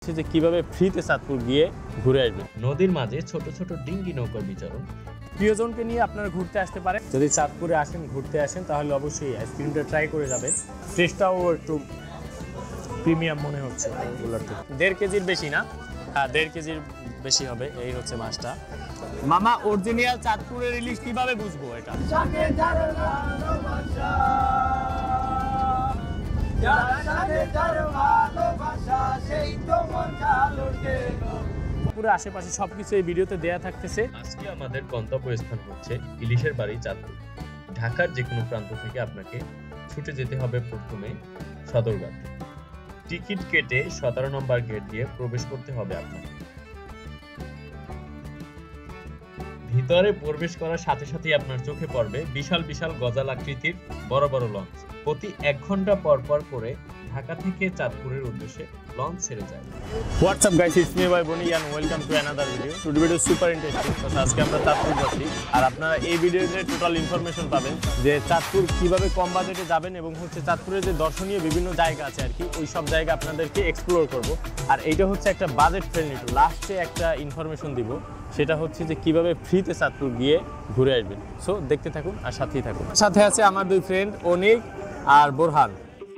হচ্ছে যে কিভাবে ফ্রিতে চাঁদপুর গিয়ে ঘুরে আসবেন। নদীর মাঝে ছোট ছোট ডিঙ্গি নৌকার বিচরণ। প্রিয়জনকে নিয়ে আপনারা ঘুরতে আসতে পারেন। যদি চাঁদপুরে আসেন, ঘুরতে আসেন, তাহলে অবশ্যই আইসক্রিমটা ট্রাই করে যাবেন। টেস্টটাও একটু প্রিমিয়াম মনে হচ্ছে। 1.5 কেজির বেশি না, হ্যাঁ 1.5 কেজির বেশি হবে। এই হচ্ছে মাছটা। মামা, অরিজিনাল চাঁদপুরের ইলিশ কিভাবে বুঝবো এটা? পুরো আশেপাশে সবকিছু এই ভিডিওতে দেয়া থাকতেছে। আজকে আমাদের গন্তব্যস্থান হচ্ছে ইলিশের বাড়ি চাঁদপুর। ঢাকার যে কোনো প্রান্ত থেকে আপনাকে ছুটে যেতে হবে প্রথমে সদরঘাট। টিকিট কেটে 17 নম্বর গেট দিয়ে প্রবেশ করতে হবে আপনাকে। ভিতরে প্রবেশ করার সাথে সাথে আপনার চোখে পড়বে বিশাল বিশাল গজাল আকৃতির বড় বড় লঞ্চ। প্রতি 1 ঘন্টা পর পর করে ঢাকা থেকে চাঁদপুরের উদ্দেশ্যে লঞ্চ ছেড়ে যায়। What's up guys, it's me by Boni and welcome to another video. Today video super interesting. তো আজকে আমরা চাঁদপুর যাচ্ছি, আর আপনারা এই ভিডিওতে টোটাল ইনফরমেশন পাবেন যে চাঁদপুর কিভাবে কম বাজেটে যাবেন, এবং হচ্ছে চাঁদপুরের যে দর্শনীয় বিভিন্ন জায়গা আছে আর কি, ওই সব জায়গা আপনাদেরকে এক্সপ্লোর করব। আর এইটা হচ্ছে একটা বাজেট ফ্রেন্ডলি ট্যুর। লাস্টে একটা ইনফরমেশন দিব, সেটা হচ্ছে যে কিভাবে ফ্রিতে চাঁদপুর গিয়ে ঘুরে আসবেন। সো দেখতে থাকুন আর সাথেই থাকুন। সাথে আছে আমার 2 ফ্রেন্ড অনিক আর বোরহান।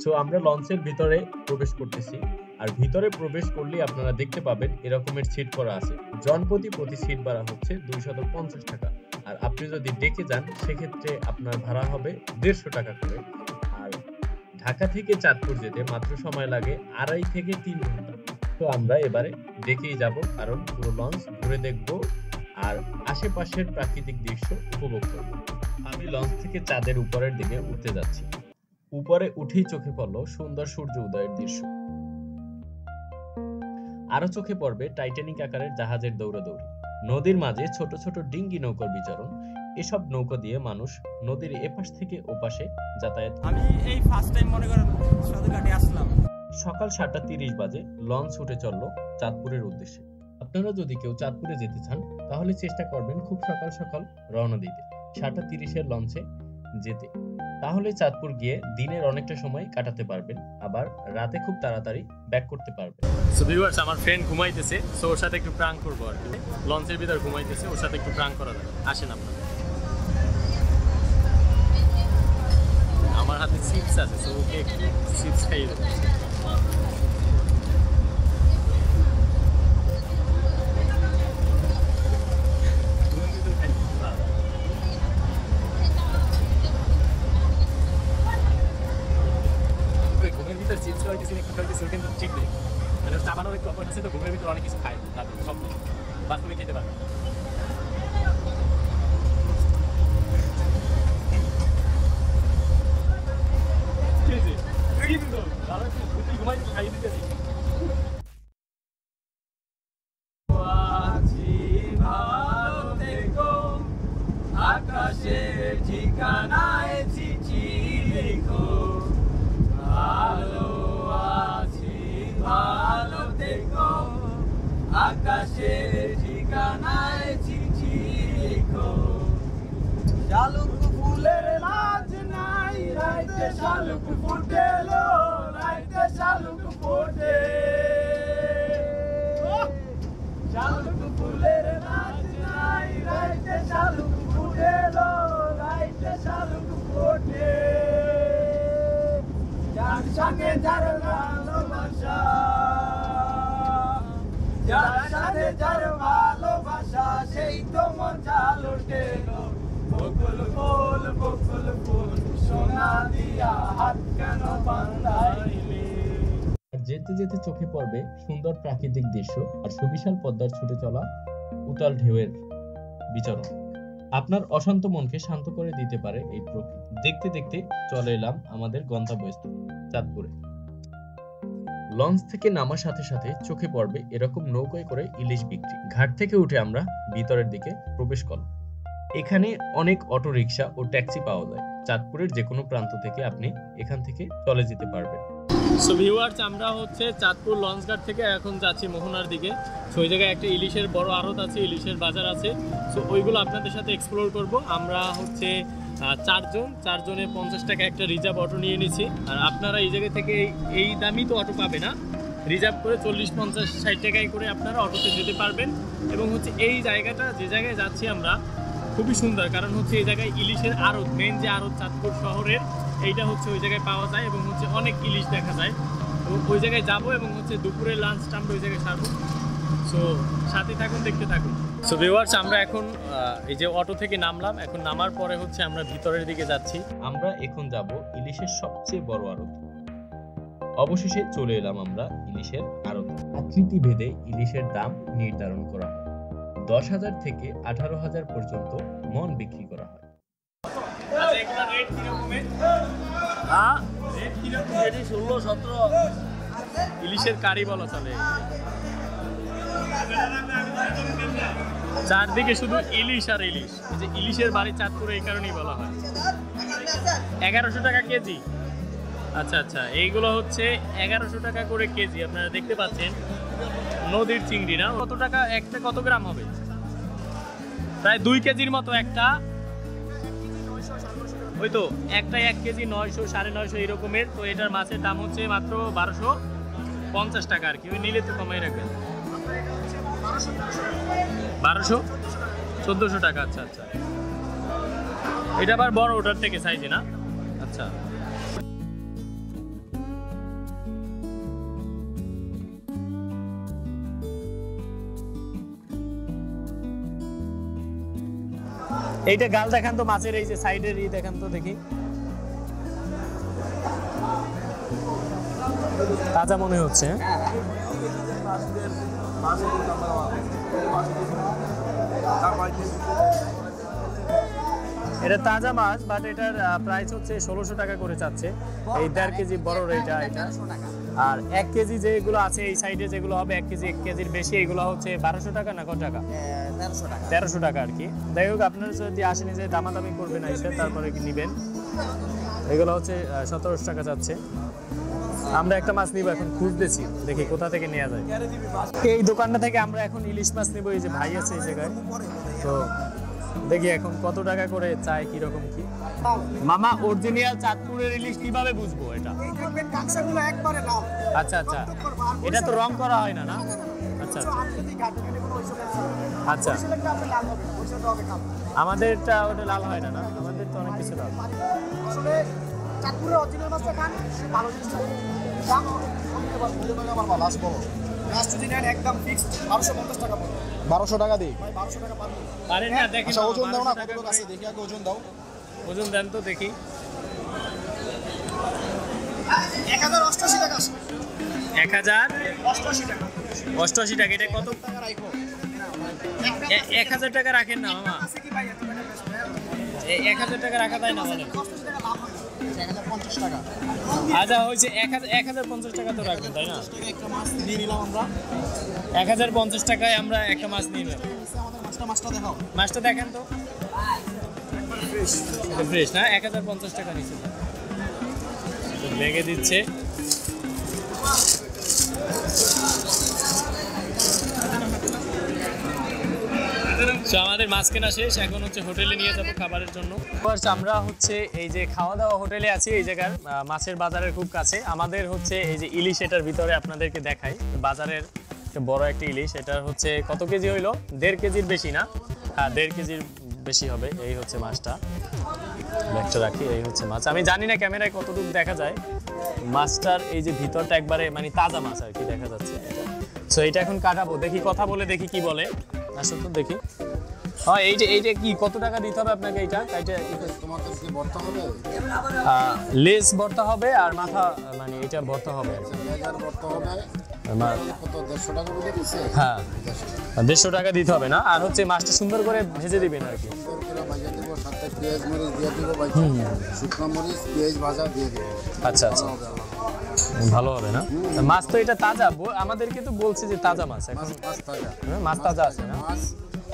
সো আমরা লঞ্চের ভিতরে প্রবেশ করতেছি, আর ভিতরে প্রবেশ করলে আপনারা দেখতে পাবেন এরকমের সিট করা আছে। জনপ্রতি সিট ভাড়া হচ্ছে 250 টাকা। আর আপনি যদি ডেকে যান সেক্ষেত্রে আপনার ভাড়া হবে 150 টাকা করে। আর ঢাকা থেকে চাঁদপুর যেতে মাত্র সময় লাগে 2.5 থেকে 3 ঘন্টা। তো আমরা এবারে ডেকেই যাব, কারণ পুরো লঞ্চ ঘুরে দেখব আর আশেপাশের প্রাকৃতিক দৃশ্য উপভোগ করব। আমি লঞ্চ থেকে চাঁদের উপরের দিকে উঠতে যাচ্ছি। উপরে উঠেই চোখে পড়লো সুন্দর সূর্য উদয়ের দৃশ্য। আরো চোখে পড়বে টাইটানিক আকারের জাহাজের দৌড়াদৌড়ি। নদীর মাঝে ছোট ছোট ডিঙ্গি নৌকার বিচরণ। এসব নৌকা দিয়ে মানুষ নদীর এপাশ থেকে ওপাশে যাতায়াত। আমি এই ফার্স্ট টাইম মনে করেন সদরঘাটে আসলাম। সকাল 7:30 বাজে লঞ্চ উঠে চলল চাঁদপুরের উদ্দেশ্যে। আপনারা যদি কেউ চাঁদপুরে যেতে চান তাহলে চেষ্টা করবেন খুব সকাল সকাল রওনা দিতে, 7:30 লঞ্চে যেতে। তাহলে চাঁদপুর গিয়ে দিনের অনেকটা সময় কাটাতে পারবেন, আবার রাতে খুব তাড়াতাড়ি ব্যাক করতে পারবেন। সো ভিউয়ার্স, আমার ফ্রেন্ড ঘুমাইতেছে, সো ওর সাথে একটু প্র্যাঙ্ক করবো আর কি। লঞ্চের ভিতর ঘুমাইতেছে, ওর সাথে একটু প্র্যাঙ্ক করা যায়। আসেন আপনারা। আমার হাতে চিপস আছে, সো ওকে একটু চিপস খাইয়ে দেবো। চিপস খাইতেছি, একটু খাইতেছি, কিন্তু ঠিক নেই। মানে চাবানোর একটু অপর আছে, তো ঘুমের ভিতরে অনেক কিছু খায়, সব বাথরুমে খেতে পারবে। আকাশের ঠিকানায় চিঠি লিখো, ভালো আছি ভালো থেকো। আকাশের ঠিকানায় চিঠি লিখো। শালুক ফুলের মাঝ নাই, রাইতে শালুক ফুটেলো, রাইতে শালুক ফোটে। শালুক ফুলের মাঝ নাই, রাইতে শালুক ফুটেলো, রাইতে শালুক ফোটে। যার সঙ্গে যার ভালোবাসা, যার সাথে যার ভালোবাসা, সেই তো মজা লুটে গো। বকুল ফুল বকুল ফুল, সোনা দিয়া হাত কেন বাঁধাইলি। যেতে যেতে চোখে পড়বে সুন্দর প্রাকৃতিক দৃশ্য আর সুবিশাল পদ্মার ছুটে চলা উতাল ঢেউয়ের বিচরণ। আপনার অশান্ত মনকে শান্ত করে দিতে পারে এই প্রকৃতি। দেখতে দেখতে চলে এলাম আমাদের গন্তব্যস্থল চাঁদপুরে। লঞ্চ থেকে নামার সাথে সাথে চোখে পড়বে এরকম নৌকায় করে ইলিশ বিক্রি। ঘাট থেকে উঠে আমরা ভিতরের দিকে প্রবেশ করলাম। এখানে অনেক অটো রিকশা ও ট্যাক্সি পাওয়া যায়। চাঁদপুরের যে কোনো প্রান্ত থেকে আপনি এখান থেকে চলে যেতে পারবেন। সো ভিউয়ার্স, আমরা হচ্ছে চাঁদপুর লঞ্চঘাট থেকে এখন যাচ্ছি মোহনার দিকে। সো ওই জায়গায় একটা ইলিশের বড় আড়ত আছে, ইলিশের বাজার আছে। সো ওইগুলো আপনাদের সাথে এক্সপ্লোর করব। আমরা হচ্ছে 4 জনে 50 টাকা একটা রিজার্ভ অটো নিয়ে নিছি। আর আপনারা এই জায়গা থেকে এই দামই তো অটো পাবে না, রিজার্ভ করে 40-50-60 টাকায় করে আপনারা অটোতে যেতে পারবেন। এবং হচ্ছে এই জায়গাটা যে জায়গায় যাচ্ছি আমরা খুবই সুন্দর, কারণ হচ্ছে এই জায়গায় ইলিশের আড়ত, মেন যে আড়ত চাঁদপুর শহরের, এইটা হচ্ছে ওই জায়গায় পাওয়া যায় এবং হচ্ছে অনেক ইলিশ দেখা যায়। এবং ওই জায়গায় যাবো এবং হচ্ছে দুপুরের লাঞ্চটা আমরা ওই জায়গায় সারবো। সো সাথে থাকুন, দেখতে থাকুন। সো ভিউয়ার্স, আমরা এখন এই যে অটো থেকে নামলাম, এখন নামার পরে হচ্ছে আমরা ভিতরের দিকে যাচ্ছি। আমরা এখন যাব ইলিশের সবচেয়ে বড় আড়ত। অবশেষে চলে এলাম আমরা ইলিশের আড়ত। আকৃতি ভেদে ইলিশের দাম নির্ধারণ করা হয়। 10,000 থেকে 18,000 পর্যন্ত মন বিক্রি করা হয়। ইলিশের কারি বলা চলে। চারদিকে শুধু ইলিশ আর ইলিশ। এই যে ইলিশের বাড়ি চাঁদপুরে এই কারণেই বলা হয়। 1100 টাকা কেজি। আচ্ছা আচ্ছা, এইগুলো হচ্ছে 1100 টাকা করে কেজি। আপনারা দেখতে পাচ্ছেন নদীর চিংড়ি না? কত টাকা একটা, কত গ্রাম হবে? প্রায় 2 কেজির মতো একটা। ওই তো একটা 1 কেজি 900 950 এরকমের। তো এটার মাছের দাম হচ্ছে মাত্র 1250 টাকা আর কি। ওই নিলে তো কমাই রাখবেন। 1200 1400 টাকা। আচ্ছা আচ্ছা, এটা আবার বড় ওটার থেকে সাইজে না? আচ্ছা, এইটা গাল দেখান তো মাছের, এই যে সাইডের ই দেখান তো দেখি। তাজা মনে হচ্ছে। এটা তাজা মাছ, বাট এটার প্রাইস হচ্ছে 1600 টাকা করে চাচ্ছে। এই 1.5 কেজি বড় এটা। আর 1 কেজি যেগুলো আছে এই সাইডে, যেগুলো হবে 1 কেজির বেশি, এগুলো হচ্ছে 1200 টাকা না কত টাকা? 1300 টাকা আর কি। যাই হোক, আপনারা যদি আসেন যে দামাদামি করবেন এসে, তারপরে নেবেন। এগুলো হচ্ছে 1700 টাকা যাচ্ছে। আমরা একটা মাছ নিব, এখন খুঁজতেছি, দেখি কোথা থেকে নেওয়া যায়। এই দোকানটা থেকে আমরা এখন ইলিশ মাছ নিব। এই যে ভাই আছে এই জায়গায়, তো দেখি এখন কত টাকা করে চাই, কিরকম কি। মামা, অরিজিনাল চাঁদপুরের ইলিশ কিভাবে বুঝবো এটা? আচ্ছা আচ্ছা, এটা তো রং করা হয় না, না? আচ্ছা আচ্ছা, আমাদেরটা ওটা লাল হয় না, না? আমাদের তো অনেক কিছু লাল। চাঁদপুরের অরিজিনাল মাছটা খান, ভালো জিনিস দাম যদি নেন একদম ফিক্সড 1250 টাকা পড়বে। 1200 টাকা দিই। ভাই 1200 টাকা পারবো? পারেন না? দেখেন আচ্ছা, ওজন দাও না, কত আছে দেখি আগে, ওজন দাও। ওজন দেন তো দেখি। 1088 টাকা আছে। 1088 টাকা। 88 টাকা। এটা কত টাকা রাখো? 1000 টাকা রাখেন না মামা। আছে কি ভাই এত টাকা বেশি? 1000 টাকা রাখা তাই না বলেন? 88 টাকা লাভ হয়। 1050 টাকা। আচ্ছা, হয়েছে 1050 টাকা তো রাখবেন, তাই না? একটা মাছ নিয়ে নিলাম আমরা। 1050 টাকায় আমরা একটা মাছ নিয়ে নিলাম। আমাদের মাছটা দেখাও। মাছটা দেখেন তো, ফ্রেশ না? 1050 টাকা নিচ্ছে, লেগে দিচ্ছে। আমাদের মাছ কেনা শেষ, এখন হচ্ছে হোটেলে নিয়ে যাবো খাবারের জন্য। আমরা হচ্ছে এই যে খাওয়া দাওয়া হোটেলে আছি, এই জায়গার মাছের বাজারের খুব কাছে। আমাদের হচ্ছে এই যে ইলিশ, এটার ভিতরে আপনাদেরকে দেখাই। বাজারের বড় একটা ইলিশ, এটা হচ্ছে কত কেজি হইলো? 1.5 কেজির বেশি না? হ্যাঁ, 1.5 কেজির বেশি হবে। এই হচ্ছে মাছটা, ব্যাগটা রাখি। এই হচ্ছে মাছ। আমি জানি না ক্যামেরায় কতটুকু দেখা যায়। মাছটার এই যে ভিতরটা একবারে মানে তাজা মাছ আর কি দেখা যাচ্ছে এটা। সো এটা এখন কাটাবো, দেখি কথা বলে দেখি কি বলে। আসলে তো দেখি। হ্যাঁ, এইটা কি কত টাকা দিতে হবে আপনাকে? এইটা তোমাদের কি ভর্তা হবে? লেস ভর্তা হবে আর মাথা, মানে এটা ভর্তা হবে। লেজার ভর্তা হবে। কত 150 টাকা করে দিছে? হ্যাঁ, 150 টাকা দিতে হবে না? আর হচ্ছে মাছটা সুন্দর করে ভেজে দিবেন আর কি। সুন্দর করে ভাজা দেব, সাথে পেঁয়াজ মরিচ দিয়ে দিব ভাই। শুকনো মরিচ পেঁয়াজ ভাজা দিয়ে দেব। আচ্ছা আচ্ছা, ভালো হবে না? মাছ তো এটা তাজা, আমাদেরকে তো বলছে যে তাজা মাছ। এখন মাছ তাজা। মাছ তাজা আছে না? মাছ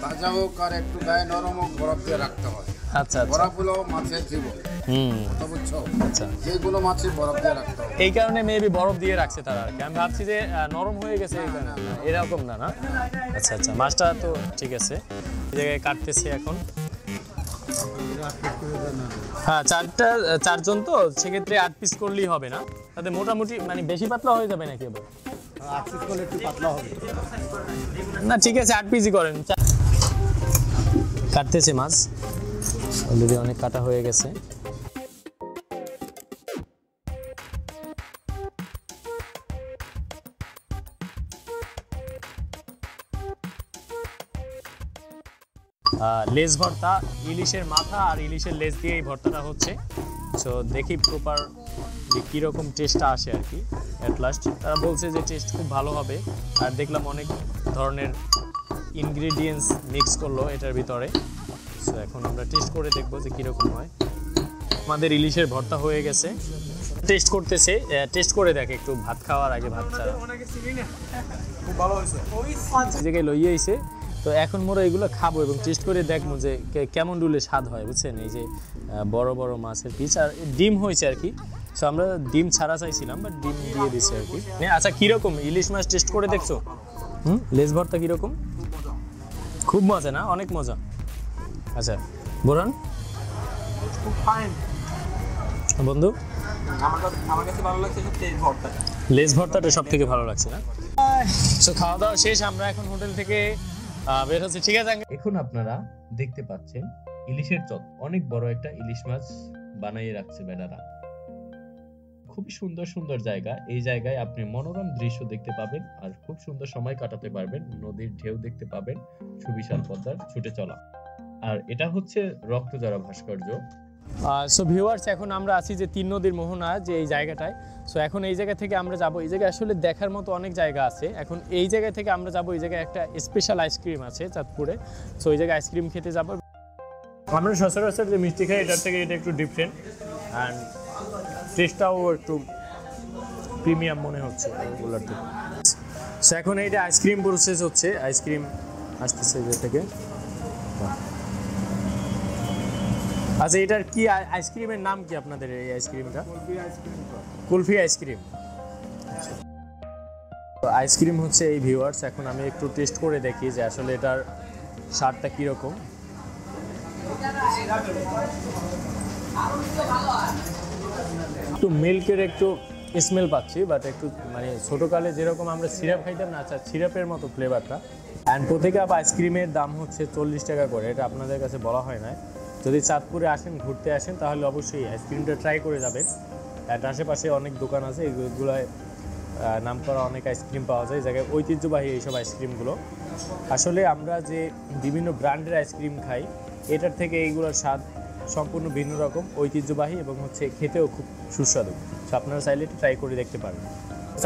তাজা হোক আর একটু গায়ে নরম হোক, বরফ দিয়ে রাখতে হয়। আচ্ছা আচ্ছা, বরফ হলো মাছের জীবন। বুঝছো? আচ্ছা, যেগুলো মাছের বরফ দিয়ে রাখতে হয়। এই কারণে মেবি বরফ দিয়ে রাখছে তারা আর কি। আমি ভাবছি যে নরম হয়ে গেছে এই কারণে। এরকম না, না? আচ্ছা আচ্ছা, মাছটা তো ঠিক আছে। এই জায়গায় কাটতেছে এখন। হ্যাঁ, চারজন তো, সেক্ষেত্রে 8 পিস করলেই হবে না? তাতে মোটামুটি মানে বেশি পাতলা হয়ে যাবে নাকি এবার? 8 পিস করলে একটু পাতলা হবে। না ঠিক আছে 8 পিসই করেন। কাটতেছে মাছ অলরেডি অনেক কাটা হয়ে গেছে। লেজ ভর্তা, ইলিশের মাথা আর ইলিশের লেজ দিয়ে এই ভর্তাটা হচ্ছে। সো দেখি প্রপার কীরকম টেস্টটা আসে আর কি। অ্যাট লাস্ট তারা বলছে যে টেস্ট খুব ভালো হবে, আর দেখলাম অনেক ধরনের ইনগ্রিডিয়েন্টস মিক্স করলো এটার ভিতরে। সো এখন আমরা টেস্ট করে দেখবো যে কীরকম হয়। আমাদের ইলিশের ভর্তা হয়ে গেছে, টেস্ট করতেছে। টেস্ট করে দেখে একটু, ভাত খাওয়ার আগে ভাত ছাড়া। খুব ভালো হয়েছে। এই জায়গায় লইয়ে আইছে, তো এখন মোরা এগুলো খাবো এবং টেস্ট করে দেখবো যে কেমন ডুলে স্বাদ হয়, বুঝছেন। এই যে বড় বড় মাছের পিস আর ডিম হয়েছে আর কি। সো আমরা ডিম ছাড়া চাইছিলাম, বাট ডিম দিয়ে দিচ্ছে আর কি। আচ্ছা কীরকম ইলিশ মাছ টেস্ট করে দেখছো? লেজ ভর্তা কীরকম? খুব মজা না? অনেক মজা। আচ্ছা বোরহান বন্ধু, আমার কাছে ভালো লাগছে লেজ ভর্তা। লেজ ভর্তাটা সব থেকে ভালো লাগছে না? সো খাওয়া দাওয়া শেষ, আমরা এখন হোটেল থেকে বের হচ্ছে। ঠিক আছে, এখন আপনারা দেখতে পাচ্ছেন ইলিশের চট, অনেক বড় একটা ইলিশ মাছ বানাইয়ে রাখছে বেটারা। খুবই সুন্দর সুন্দর জায়গা, এই জায়গায় আপনি মনোরম দৃশ্য দেখতে পাবেন আর খুব সুন্দর সময় কাটাতে পারবেন। নদীর ঢেউ দেখতে পাবেন, সুবিশাল পদ্মার ছুটে চলা, আর এটা হচ্ছে রক্তজরা ভাস্কর্য। সো ভিউয়ার্স, এখন আমরা আছি যে 3 নদীর মোহনা, যে এই জায়গাটায়। সো এখন এই জায়গা থেকে আমরা যাব, এই জায়গায় আসলে দেখার মতো অনেক জায়গা আছে। এখন এই জায়গা থেকে আমরা যাব, এই জায়গায় একটা স্পেশাল আইসক্রিম আছে চাঁদপুরে। সো এই জায়গায় আইসক্রিম খেতে যাব। আমরা সচরাচর যে মিষ্টি খাই এটার থেকে এটা একটু ডিফারেন্ট, অ্যান্ড টেস্টটাও একটু প্রিমিয়াম মনে হচ্ছে ওগুলোর থেকে। সো এখন এইটা আইসক্রিম প্রসেস হচ্ছে, আইসক্রিম আসতেছে এই থেকে। আচ্ছা এটার কি আইসক্রিমের নাম কি আপনাদের এই আইসক্রিমটা? কুলফি আইসক্রিম। তো আইসক্রিম হচ্ছে এই ভিউয়ার্স। এখন আমি একটু টেস্ট করে দেখি যে আসলে এটার স্বাদটা কীরকম। একটু মিল্কের একটু স্মেল পাচ্ছি, বাট একটু মানে ছোটোকালে যেরকম আমরা সিরাপ খাইতাম না, আচ্ছা সিরাপের মতো ফ্লেভারটা। অ্যান্ড প্রতি কাপ আইসক্রিমের দাম হচ্ছে 40 টাকা করে, এটা আপনাদের কাছে বলা হয় না। যদি চাঁদপুরে আসেন, ঘুরতে আসেন, তাহলে অবশ্যই আইসক্রিমটা ট্রাই করে যাবেন। আর আশেপাশে অনেক দোকান আছে, এগুলোয় নাম করা অনেক আইসক্রিম পাওয়া যায়। এই জায়গায় ঐতিহ্যবাহী এইসব আইসক্রিমগুলো। আসলে আমরা যে বিভিন্ন ব্র্যান্ডের আইসক্রিম খাই, এটার থেকে এইগুলোর স্বাদ সম্পূর্ণ ভিন্ন রকম, ঐতিহ্যবাহী এবং হচ্ছে খেতেও খুব সুস্বাদু। তো আপনারা চাইলে এটা ট্রাই করে দেখতে পারেন।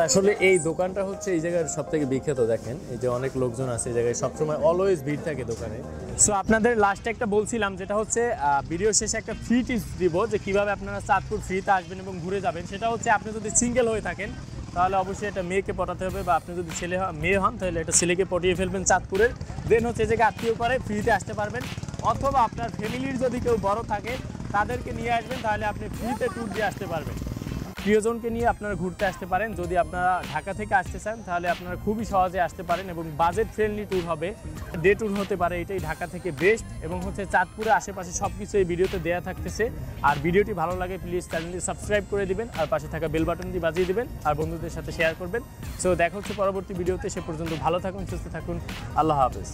আসলে এই দোকানটা হচ্ছে এই জায়গার সব থেকে বিখ্যাত। দেখেন এই যে অনেক লোকজন আছে এই জায়গায়, সবসময় অলওয়েজ ভিড় থাকে দোকানে। সো আপনাদের লাস্টে একটা বলছিলাম, যেটা হচ্ছে ভিডিও শেষে একটা ফ্রি টিপস দিব, যে কীভাবে আপনারা চাঁদপুর ফ্রিতে আসবেন এবং ঘুরে যাবেন। সেটা হচ্ছে আপনি যদি সিঙ্গেল হয়ে থাকেন তাহলে অবশ্যই এটা মেয়েকে পটাতে হবে, বা আপনি যদি মেয়ে হন তাহলে এটা ছেলেকে পটিয়ে ফেলবেন চাঁদপুরের। দেন হচ্ছে এই জায়গায় আত্মীয় করে ফ্রিতে আসতে পারবেন, অথবা আপনার ফ্যামিলির যদি কেউ বড় থাকে তাদেরকে নিয়ে আসবেন, তাহলে আপনি ফ্রিতে ট্যুর দিয়ে আসতে পারবেন। প্রিয়জনকে নিয়ে আপনারা ঘুরতে আসতে পারেন। যদি আপনারা ঢাকা থেকে আসতে চান তাহলে আপনারা খুবই সহজে আসতে পারেন এবং বাজেট ফ্রেন্ডলি ট্যুর হবে, ডে ট্যুর হতে পারে। এটাই ঢাকা থেকে বেস্ট, এবং হচ্ছে চাঁদপুরে আশেপাশে সব কিছু এই ভিডিওতে দেওয়া থাকতেছে। আর ভিডিওটি ভালো লাগে প্লিজ চ্যানেলটি সাবস্ক্রাইব করে দিবেন, আর পাশে থাকা বেল বাটনটি বাজিয়ে দিবেন, আর বন্ধুদের সাথে শেয়ার করবেন। সো দেখা হচ্ছে পরবর্তী ভিডিওতে। সে পর্যন্ত ভালো থাকুন, সুস্থ থাকুন, আল্লাহ হাফেজ।